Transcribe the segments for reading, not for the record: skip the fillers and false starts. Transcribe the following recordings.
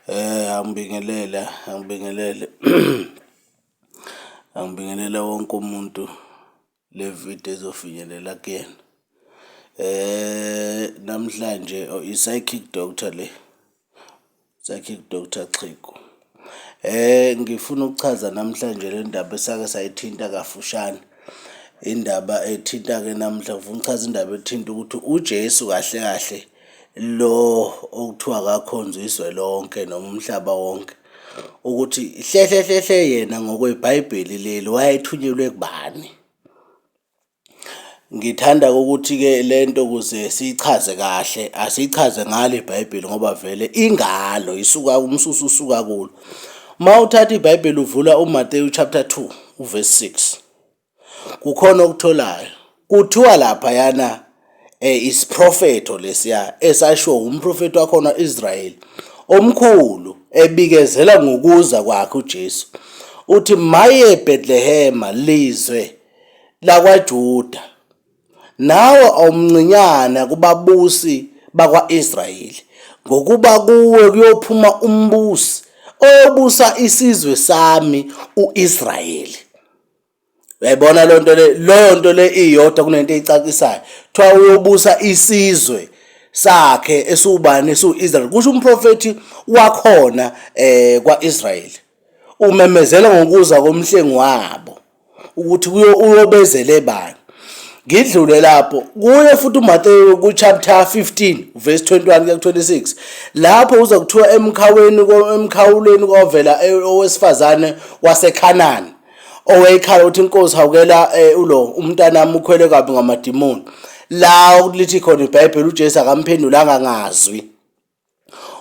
Angibingelele angibingelela wonke umuntu le video ezofinyelela kuyena. Namhlanje i-psychic doctor le, psychic doctor Xhego. Ngifuna ukuchaza namhlanje le ndaba esake sayithinta kafushane. Indaba ethinta-ke namhla ngifuna ukuchaza indaba ethinta ukuthi uJesu kahle kahle lo okuthiwa akakhonzwa izwe lonke noma umhlaba wonke, ukuthi hlehle yena ngokweBhayibheli leli wayethunyelwe kubani. Ngithanda ukuthi-ke lento ukuze siyichaze kahle asiyichaze ngalo iBhayibheli ngoba vele ingalo isuka umsusu usuka kulo. Uma uthatha iBhayibheli uvula uMateyu chapter 2 verse 6, kukhona okutholayo kuthiwa laphayana isiprofetho lesiya esashiwo umprofeti wakhona Israyeli omkhulu ebikezela ngokuza kwakhe uJesu, uthi maye Bethlehema lizwe lakwaJuda, nawe awumncinyana kubabusi bakwa-Israyeli, ngokuba kuwe kuyophuma umbusi obusa isizwe sami uIsrayeli. Uyayibona lonto le iyodwa kunento eyicacisayo. Kuthiwa uyobusa isizwe sakhe esubani esu-Israyeli. Kusho umprofeti wakhona kwa-Israyeli umemezela ngokuza komhlengi wabo ukuthi uyobezele bani. Ngidlule lapho kuye futhi uMateyu ku-chapter 15 verse 21 kuya ku-26, lapho uza kuthiwa emkhawulweni kwavela owesifazane waseKhanani owayekhala ukuthi inkosi hawukela umntanami ukhwele kabi ngamadimoni. La lithi khona iBhayibheli uJesu akamphendulanga ngazwi.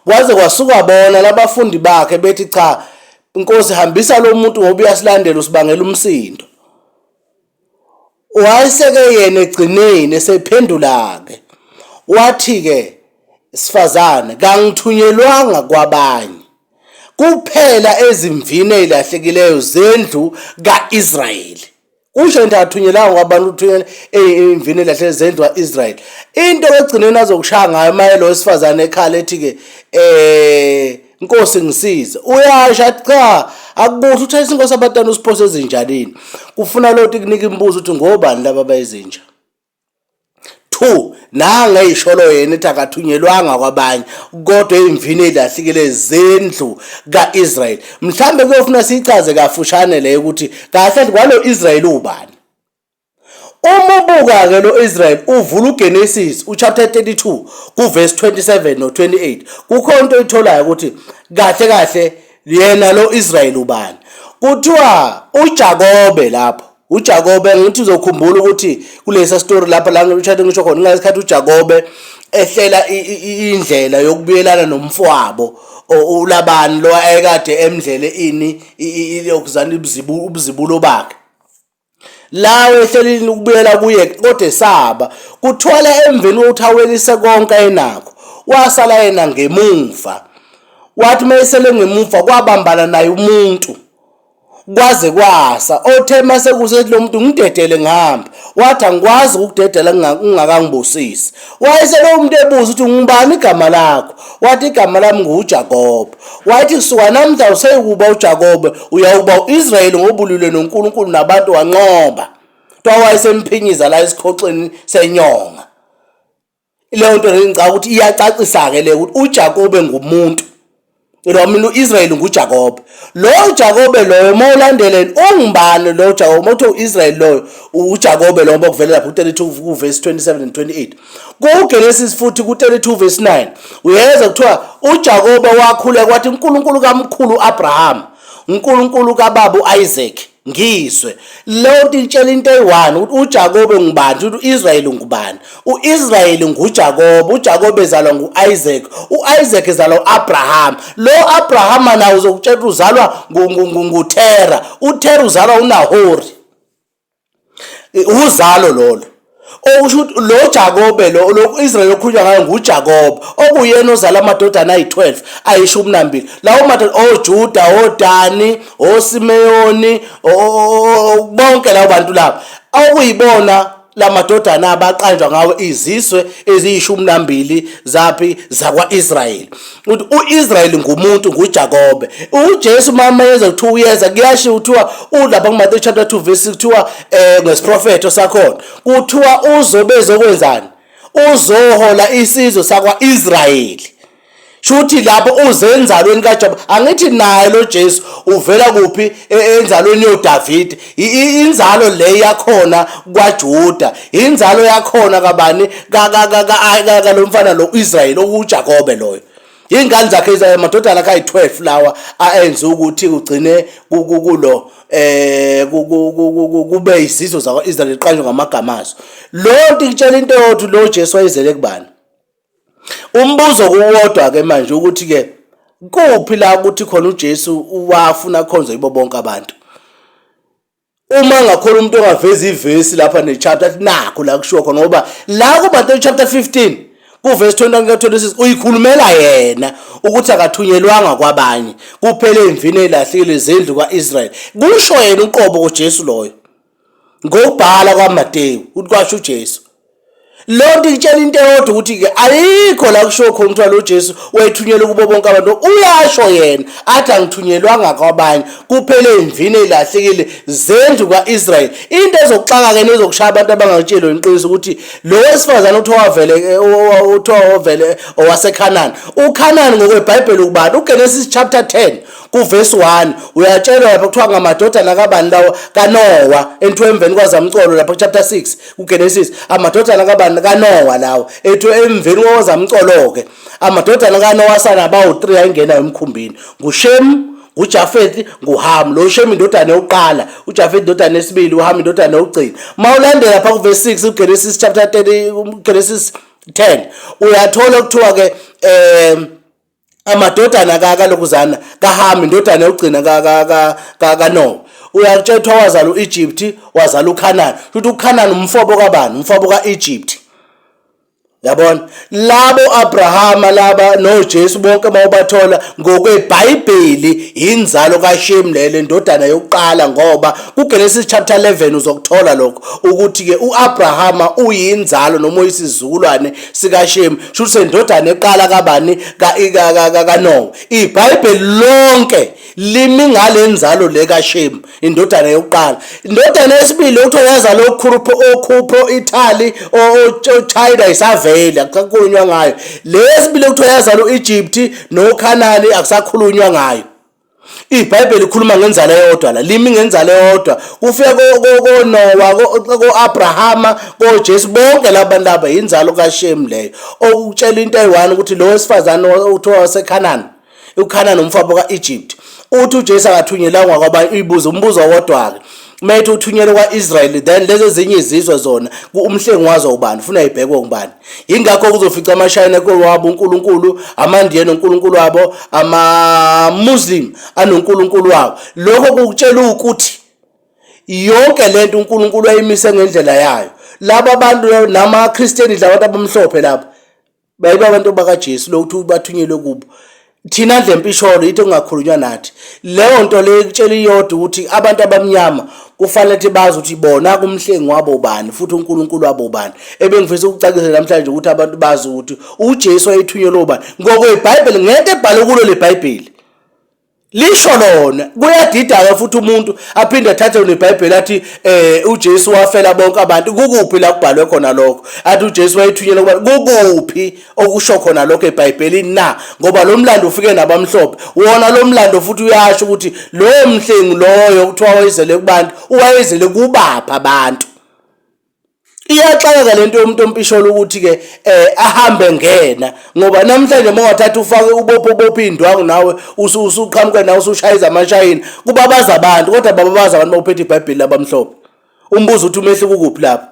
Kwaze kwasuka bona labafundi bakhe bethi cha, inkosi hambisa lo muntu ngoba uyasilandela usibangela umsindo. Wayeseke yena egcineni esephendula-ke wathi-ke, sifazane, kangithunyelwanga kwabanye kuphela ezimvini ezilahlekileyo zendlu ka-Israyeli. Kusho nje athunyelanga kwabantu, uthunyela ezimvini ezilahlekileyo zendlu ka-Israyeli. Into egcineni azokushaya ngayo maye lo wesifazane ekhala ethi-ke Nkosi ngisize, uyasho athi cha akubuhle uthayisa inkosi abantwana usiphose ezinjaneni. Kufuna lothi kunika imbuzo ukuthi ngobani laba bayizinja. 2, nanga eyisholo yena ethi akathunyelwanga kwabanye kodwa ezimvini ezilahlekileyo zendlu ka-Israyeli. Mhlambe kuyofuna siyichaze kafushane le ukuthi kahle kwalo Israyeli ubani. Uma ubuka-ke lo Israyeli uvula uGenesis uchapter 32 kuverse 27 no28, kukhona into oyitholayo ukuthi kahle yena lo Israyeli ubani. Kuthiwa uJakobe lapho, uJakobe ngithi uzokhumbula ukuthi kulesa story lapha la ngichathe ngisho khona ngesikhathi uJakobe ehlela indlela yokubuyelana nomfowabo uLabani lo ayekade emdlele lokuzana ubuzibulo bakhe. Lawe ehlelini ukubuyela kuye kodwa esaba, kuthwala emveni kokuthawelisa konke enakho wasala yena ngemuva. Wathi mayesele ngemuva kwabambana naye umuntu kwaze kwasa othe mase kusethi lo muntu ngidedele ngihamba, wathi angikwazi ukudedela ungakangibusisi. Wayesele umuntu ebuza ukuthi ngubani igama lakho, wathi igama lami nguJakobe. Wathi kusuka namhla useyikuba uJakobe uyawuba uIsrayeli ngobulilwe noNkulunkulu nabantu wanqoba. Kuthiwa wayesemphinyiza la esikhoxeni senyonga. Leyo nto ngicabanga ukuthi iyacacisa-ke le ukuthi uJakobe ngumuntu, mina uIsrayeli nguJakobe. Lo Jakobe loyo mawulandeleni ungubani lo Jakobe? Mawuthi uIsrayeli loyo uJakobe lo bokuvela lapha ku32 verse 27 and 28. KuGenesis futhi ku32 verse 9 uyeza kuthiwa uJakobe wakhula kwathi uNkulunkulu kamkhulu uAbraham, uNkulunkulu kababa uIsaac ngizwe. Lo nto itshela into eyi-1 ukuthi uJakobe ngubani, ukuthi uIsrayeli ngubani. uIsrayeli nguJakobe, uJakobe ezalwa nguIsaac, uIsaac ezalwa uAbraham. Lo Abraham nawe uzokutshela uzalwa nguTera, uTera uzalwa uNahori. Uzalo lolo okusho ukuthi lo Jakobe lo Israyeli okhulunywa ngayo nguJakobe, okuyena ozala amadodana ayi-12 ayishumi. Lawo madoda oJuda, oDani, oSimeyoni, bonke labo bantu labo okuyibona lamadodana abaqanjwa ngawo izizwe eziyishumi zaphi zakwa-Israyeli. Uthi u-Israyeli ngumuntu nguJakobe. uJesu mama yeza kuthiwa uyeza kuyashiwo kuthiwa ulapha kuMateyu chapter 2 verse kuthiwa ngesiprofeto sakhona kuthiwa uzobe ezokwenzani, uzohola isizwe sakwa-Israyeli. Shuthi lapho uzenzalweni kaJakobe. Angithi naye lo Jesu uvela kuphi? Enzalweni yoDavide. Inzalo le yakhona kwaJuda, inzalo yakhona kabani lo mfana lo Israyeli okuJakobe loyo. Ingane zakhe amadodana akayi-12 lawa aenze ukuthi ugcine kulo kube izizwe zakwa-Israyeli qanjwe ngamagama azo. Lonke ikutshela into yokuthi lo Jesu wayezele kubani. Umbuzo kuwodwa ke manje ukuthi ke kuphi la ukuthi khona uJesu wafuna khonza yibo bonke abantu. Uma ngakhona umuntu ongaveza ivesi lapha nechapter athi nakho la kushiwo khona ngoba la kuMateyu chapter 15 kuverse 21-26 uyikhulumela yena ukuthi akathunyelwanga kwabanye kuphela emvini elahlekile zendlu kwaIsrayeli. Kusho yena uqobo kuJesu loyo ngokubhala kwaMateyu ukuthi kwasho uJesu. Lonke itshela into eyodwa ukuthi ke ayikho la kusho khona ukuthi lo Jesu wayethunyelwe kubo bonke abantu. Uyasho yena athi angithunyelwanga kwabanye kuphela emvini elahlekile zendlu kwaIsrayeli. Into ezokuxaka ke nezokushaya abantu abangakutshelo iqiniso ukuthi lo wesifazana uthiwa wavele owaseKhanani. uKhanani ngokweBhayibheli kubani? uGenesis chapter 10 kuverse 1 uyatshelwa lapha kuthiwa ngamadodana kabani lawo kaNowa entwe emveni kwazamcolo lapha chapter 6 kuGenesis. Amadodana kabani kaNowa lawo ethu emveni kwazamcolo ke amadodana kaNowa sana bawu3 ayingena emkhumbini nguShem, nguJafethi, nguHam. Lo Shem indodana yokuqala, uJafethi indodana yesibili, uHam indodana yokugcina. Mawulandela lapha kuverse 6 kuGenesis chapter 30 Genesis 10 uyathola kuthiwa ke amadodana kalokuzana kaHam indodana yokugcina kaNowa. Uyatshethwa wazala uEgypt, wazala uKhanani. Futhi uKhanani umfobo kabani? Umfobo kaEgypt. Yabona labo Abrahama laba noJesu bonke bawubathola ngokweBhayibheli inzalo kaShem lele indodana yokuqala ngoba kuGenesis chapter 11 uzokuthola lokho ukuthi ke uAbrahama uyinzalo noma uyisizukulwane sikaShem shuthi indodana eqala kabani kaNowa. iBhayibheli lonke limi ngalenzalo le kaShem indodana yokuqala. Indodana yesibili ukuthiwa yazala oKhupro Italy oChina isave akusakhulunywa ngayo. Lesibili kuthiwa yazala uEgypt noKhanani akusakhulunywa ngayo. iBhayibheli ikhuluma ngenzalo eyodwa la limi ngenzalo eyodwa kufika koNowa koAbrahama koJesu bonke labantu laba inzalo kaShem leyo. Okutshela into eyi-1 ukuthi lo wesifazane uthiwa waseKhanani uKhanani umfabo kaEgypt. Uthi uJesu akathunyelwanga kwabanye. Ibuza umbuzo wodwa ke methi uthunyelwe kwaIsrayeli then lezi ezinye izizwe zona umhlengi wazo ubani ufuna ibhekwe ngubani. Ingakho kuzofica amashayina wabo uNkulunkulu, amaNdiya noNkulunkulu wabo, amaMuslim anoNkulunkulu wabo. Lokho kukutshela ukuthi yonke lento uNkulunkulu ayimise ngendlela yayo. Laba abantu namaKristiani labantu abamhlophe lapha bayiba abantu bakaJesu lokuthi bathunyelwe kubo. Thina ndlempisholo into engakhulunywa nathi. Leyo nto le ikutshela iyodwa ukuthi abantu abamnyama kufanele ukuthi bazi ukuthi bona kumhlengi wabo ubani futhi uNkulunkulu wabo ubani. Ebengifisa ukucacisa namhlanje ukuthi abantu bazi ukuthi uJesu wayethunyelwe ubani ngokweBhayibheli. Ngeke ebhale kulo leBhayibheli lisho lona. Kuyadida futhi umuntu aphinde athathe neBhayibheli athi uJesu wafela bonke abantu. Kukuphi la kubhalwe khona lokho athi uJesu wayethunyelwe kubani? Kukuphi okusho khona lokho eBhayibhelini na? Ngoba lo mlando ufike nabamhlophe wona lo mlando futhi uyasho ukuthi lo mhlengi loyo kuthiwa wayezele kubantu uwayezele kubapha abantu. Iyaxaka lento yomuntu ompisholo ukuthi ke ahambe ngena ngoba namhlanje mawathatha ufake ubopho indwangu nawe usuqhamuke nawe usushayisa amashayina kubabaza abantu kodwa bababaza abantu bawuphethe iBhayibheli labamhlophe. Umbuzo uthi umehle kukuphi lapho?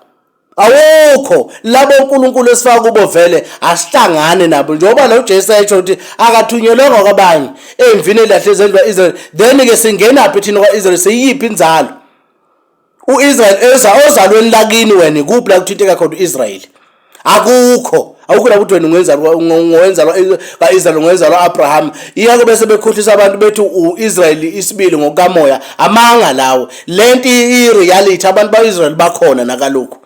Awukho. Labo uNkulunkulu esifaka kubo vele asihlangane nabo njengoba lo Jesu ayetsho ukuthi akathunyelwanga kwabanye emvini elahle zendlu kaIsrayeli. Then ke singena phi thina kwaIsrayeli siyiphi inzalo? uIsrayeli ozalweni lakini wena kuphi la kuthinteka khona uIsrayeli? Akukho. Awukho la ukuthi wena ungenzalo kaIsrayeli ungenzalo Abraham. Iyako bese bekhohlisa abantu bethi uIsrayeli isibili ngokamoya amanga lawo. Lento ireality abantu baIsrayeli bakhona nakalokho.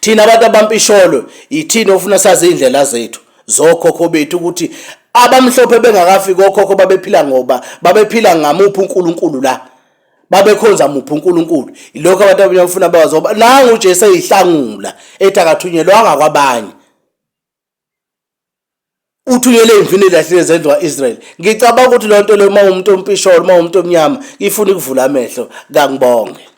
Thina abantu abampisholo ithini ofuna sazi indlela zethu zokhokho bethu ukuthi abamhlophe bengakafika okhokho babephila ngoba babephila ngamuphi uNkulunkulu la babekhonza muphi uNkulunkulu. Ilokho abantu abafuna bawazi ngoba nanga uJesu eyihlangula ethi akathunyelwanga kwabanye, uthunyele emvini lahlile zendwa Israel. Ngicabanga ukuthi lonto le uma umuntu ompisholo uma umuntu omnyama ifuna ukuvula amehlo. Ngangibonge.